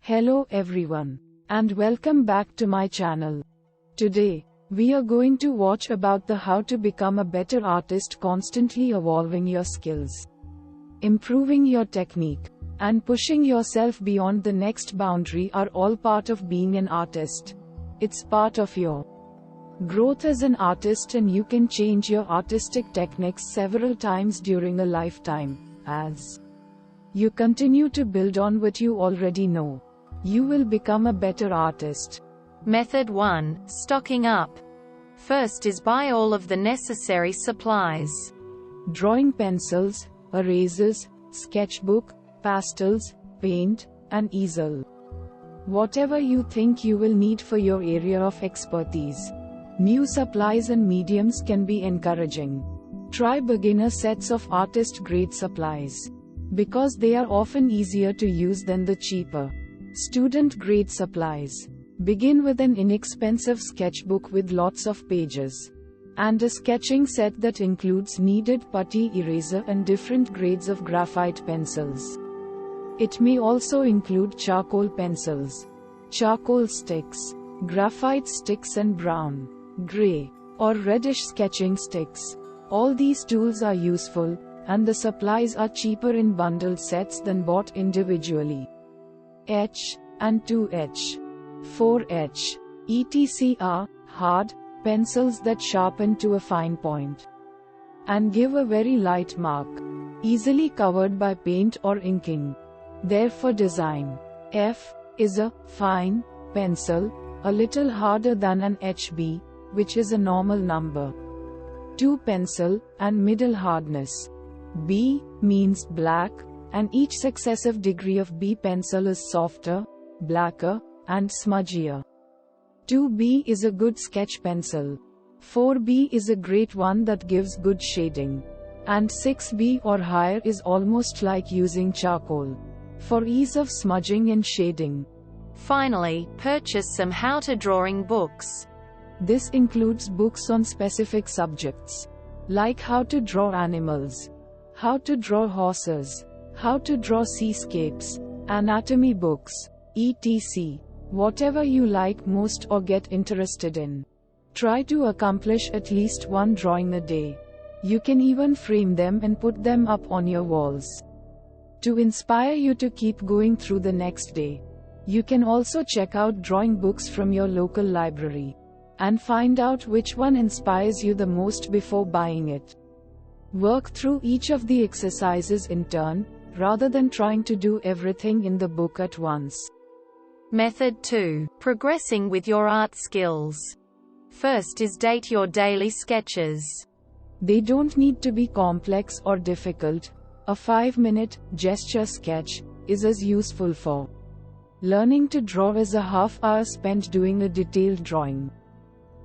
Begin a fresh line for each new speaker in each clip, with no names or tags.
Hello everyone, and welcome back to my channel. Today, we are going to watch about the how to become a better artist, constantly evolving your skills, improving your technique, and pushing yourself beyond the next boundary are all part of being an artist. It's part of your growth as an artist, and you can change your artistic techniques several times during a lifetime. As you continue to build on what you already know, you will become a better artist.
Method 1. Stocking up. First is buy all of the necessary supplies.
Drawing pencils, erasers, sketchbook, pastels, paint, and easel. Whatever you think you will need for your area of expertise. New supplies and mediums can be encouraging. Try beginner sets of artist-grade supplies, because they are often easier to use than the cheaper student-grade supplies. Begin with an inexpensive sketchbook with lots of pages, and a sketching set that includes needed putty, eraser, and different grades of graphite pencils. It may also include charcoal pencils, charcoal sticks, graphite sticks, and brown, gray, or reddish sketching sticks. All these tools are useful, and the supplies are cheaper in bundled sets than bought individually. H and 2H, 4H, etc. are hard pencils that sharpen to a fine point and give a very light mark, easily covered by paint or inking. Therefore, design. F is a fine pencil, a little harder than an HB, which is a normal number 2 pencil, and middle hardness. B means black, and each successive degree of B pencil is softer, blacker, and smudgier. 2B is a good sketch pencil. 4B is a great one that gives good shading. And 6B or higher is almost like using charcoal, for ease of smudging and shading.
Finally, purchase some how-to-drawing books.
This includes books on specific subjects, like how to draw animals, how to draw horses, how to draw seascapes, anatomy books, etc. Whatever you like most or get interested in. Try to accomplish at least one drawing a day. You can even frame them and put them up on your walls to inspire you to keep going through the next day. You can also check out drawing books from your local library and find out which one inspires you the most before buying it. Work through each of the exercises in turn, rather than trying to do everything in the book at once.
Method 2. Progressing with your art skills. First is date your daily sketches.
They don't need to be complex or difficult. A 5-minute gesture sketch is as useful for learning to draw as a half hour spent doing a detailed drawing.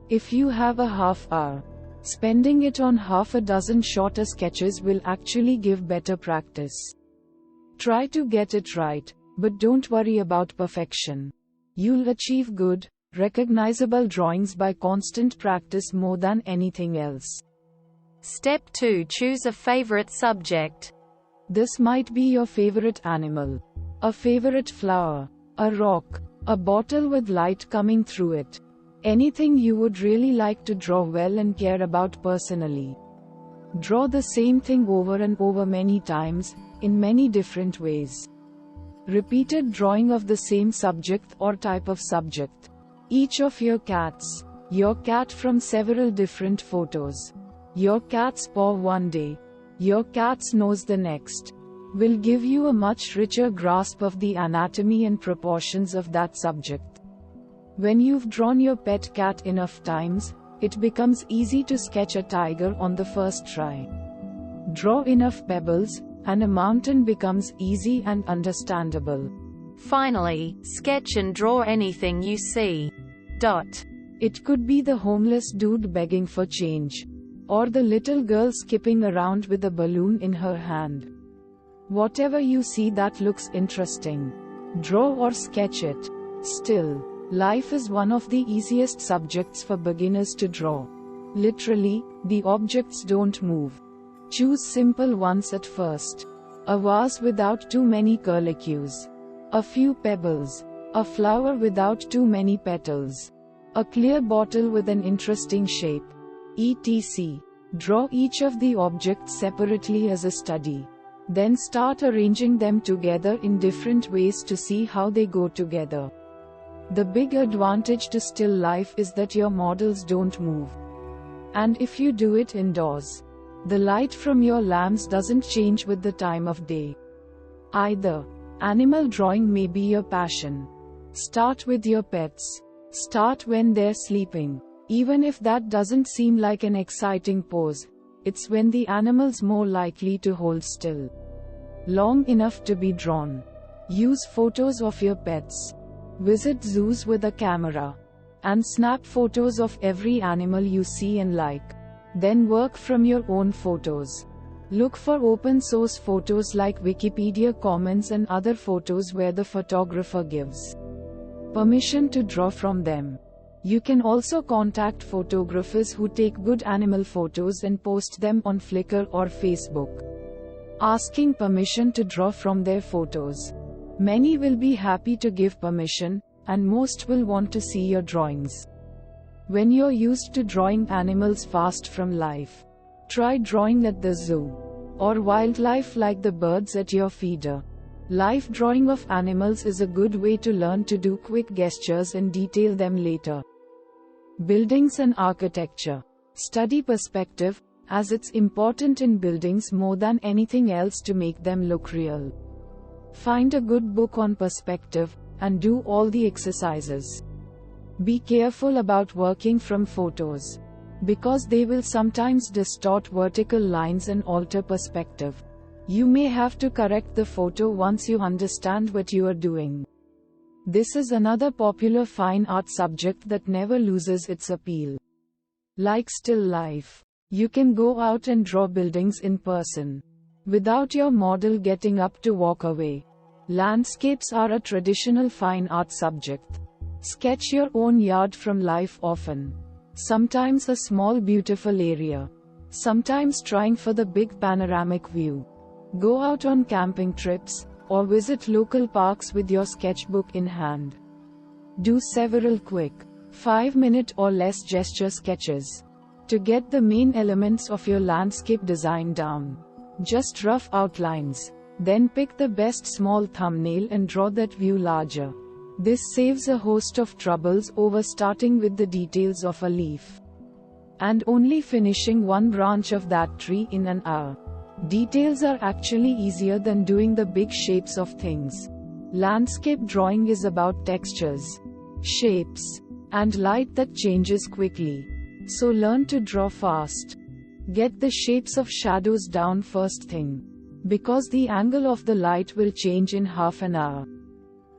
If you have a half hour, spending it on half a dozen shorter sketches will actually give better practice. Try to get it right, but don't worry about perfection. You'll achieve good, recognizable drawings by constant practice more than anything else.
Step 2. Choose a favorite subject.
This might be your favorite animal, a favorite flower, a rock, a bottle with light coming through it. Anything you would really like to draw well and care about personally. Draw the same thing over and over many times, in many different ways. Repeated drawing of the same subject or type of subject. Each of your cats, your cat from several different photos, your cat's paw one day, your cat's nose the next, will give you a much richer grasp of the anatomy and proportions of that subject. When you've drawn your pet cat enough times, it becomes easy to sketch a tiger on the first try. Draw enough pebbles, and a mountain becomes easy and understandable.
Finally, sketch and draw anything you see.
It could be the homeless dude begging for change, or the little girl skipping around with a balloon in her hand. Whatever you see that looks interesting, draw or sketch it. Still, life is one of the easiest subjects for beginners to draw. Literally, the objects don't move. Choose simple ones at first. A vase without too many curlicues. a few pebbles, a flower without too many petals, a clear bottle with an interesting shape, etc. Draw each of the objects separately as a study. Then start arranging them together in different ways to see how they go together. The big advantage to still life is that your models don't move. And if you do it indoors, the light from your lamps doesn't change with the time of day. Either. Animal drawing may be your passion. Start with your pets. Start when they're sleeping. Even if that doesn't seem like an exciting pose, it's when the animal's more likely to hold still long enough to be drawn. Use photos of your pets. Visit zoos with a camera and snap photos of every animal you see and like. Then work from your own photos. Look for open source photos like Wikipedia Commons and other photos where the photographer gives permission to draw from them. You can also contact photographers who take good animal photos and post them on Flickr or Facebook, asking permission to draw from their photos. Many will be happy to give permission, and most will want to see your drawings. When you're used to drawing animals fast from life, try drawing at the zoo, or wildlife like the birds at your feeder. Life drawing of animals is a good way to learn to do quick gestures and detail them later. Buildings and architecture. Study perspective, as it's important in buildings more than anything else to make them look real. Find a good book on perspective, and do all the exercises. Be careful about working from photos, because they will sometimes distort vertical lines and alter perspective. You may have to correct the photo once you understand what you are doing. This is another popular fine art subject that never loses its appeal. Like still life, you can go out and draw buildings in person, without your model getting up to walk away. Landscapes are a traditional fine art subject. Sketch your own yard from life often. Sometimes a small beautiful area. Sometimes trying for the big panoramic view. Go out on camping trips, or visit local parks with your sketchbook in hand. Do several quick, 5-minute or less gesture sketches to get the main elements of your landscape design down. Just rough outlines. Then pick the best small thumbnail and draw that view larger. This saves a host of troubles over starting with the details of a leaf and only finishing one branch of that tree in an hour. Details are actually easier than doing the big shapes of things. Landscape drawing is about textures, shapes, and light that changes quickly. So learn to draw fast. Get the shapes of shadows down first thing, because the angle of the light will change in half an hour.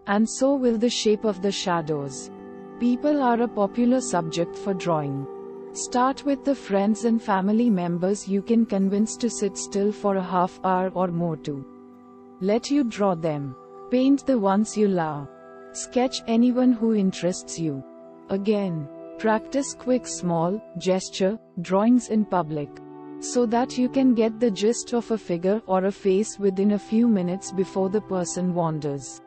And so will the shape of the shadows. People are a popular subject for drawing. Start with the friends and family members you can convince to sit still for a half hour or more to let you draw them. Paint the ones you love. Sketch anyone who interests you. Again, practice quick small gesture drawings in public, so that you can get the gist of a figure or a face within a few minutes before the person wanders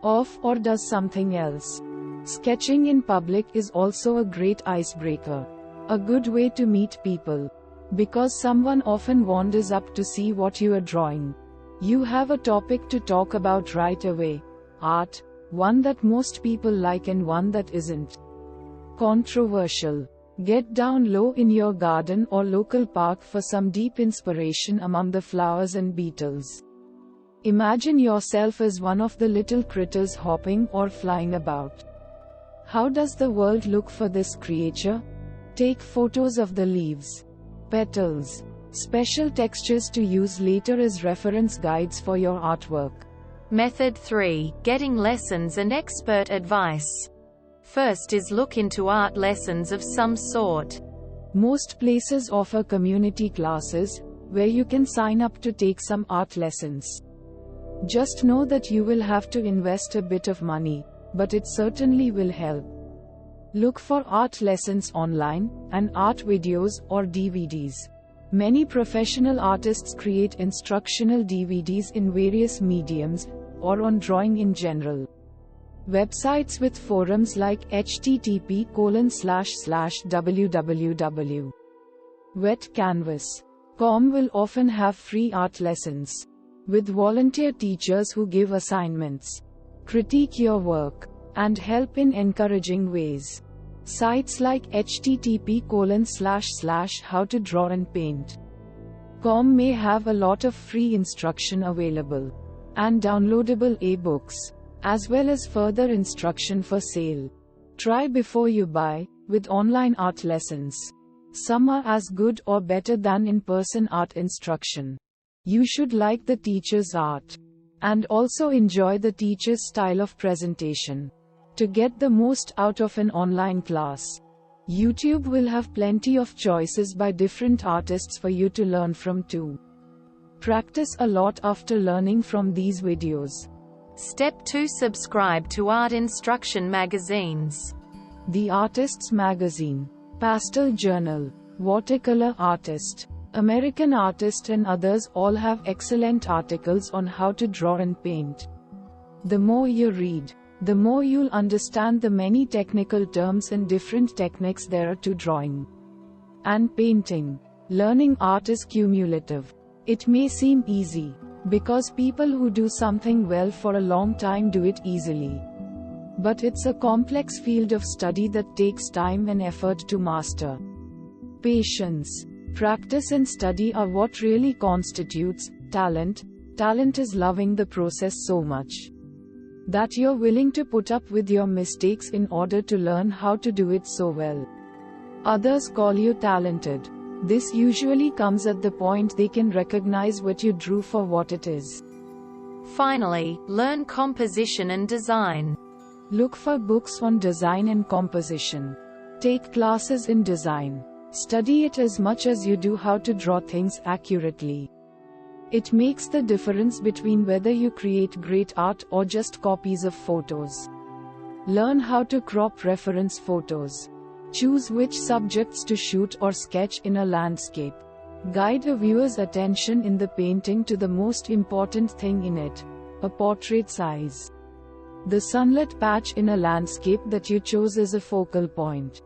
off or does something else. Sketching in public is also a great icebreaker. A good way to meet people, because someone often wanders up to see what you are drawing. You have a topic to talk about right away. Art, one that most people like and one that isn't controversial. Get down low in your garden or local park for some deep inspiration among the flowers and beetles. Imagine yourself as one of the little critters hopping or flying about. How does the world look for this creature? Take photos of the leaves, petals, special textures to use later as reference guides for your artwork.
Method 3. Getting lessons and expert advice. First is look into art lessons of some sort.
Most places offer community classes, where you can sign up to take some art lessons. Just know that you will have to invest a bit of money, but it certainly will help. Look for art lessons online, and art videos or DVDs. Many professional artists create instructional DVDs in various mediums, or on drawing in general. Websites with forums like http://www.wetcanvas.com will often have free art lessons, with volunteer teachers who give assignments, critique your work, and help in encouraging ways. Sites like http://howtodrawandpaint.com may have a lot of free instruction available, and downloadable ebooks, as well as further instruction for sale. Try before you buy, with online art lessons. Some are as good or better than in-person art instruction. You should like the teacher's art, and also enjoy the teacher's style of presentation. To get the most out of an online class, YouTube will have plenty of choices by different artists for you to learn from too. Practice a lot after learning from these videos.
Step 2. Subscribe to art instruction magazines.
The Artist's Magazine, Pastel Journal, Watercolor Artist, American Artist and others all have excellent articles on how to draw and paint. The more you read, the more you'll understand the many technical terms and different techniques there are to drawing and painting. Learning art is cumulative. It may seem easy, because people who do something well for a long time do it easily. But it's a complex field of study that takes time and effort to master. Patience, practice and study are what really constitutes talent. Talent is loving the process so much that you're willing to put up with your mistakes in order to learn how to do it so well. Others call you talented. This usually comes at the point they can recognize what you drew for what it is.
Finally, learn composition and design.
Look for books on design and composition. Take classes in design. Study it as much as you do how to draw things accurately. It makes the difference between whether you create great art or just copies of photos. Learn how to crop reference photos. Choose which subjects to shoot or sketch in a landscape. Guide a viewer's attention in the painting to the most important thing in it, a portrait size. The sunlit patch in a landscape that you chose is a focal point.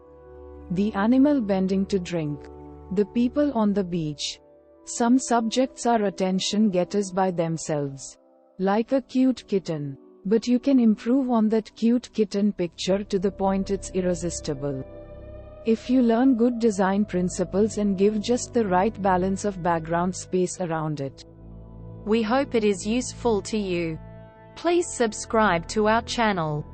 The animal bending to drink. The people on the beach. Some subjects are attention getters by themselves, like a cute kitten. But you can improve on that cute kitten picture to the point it's irresistible. If you learn good design principles and give just the right balance of background space around it.
We hope it is useful to you. Please subscribe to our channel.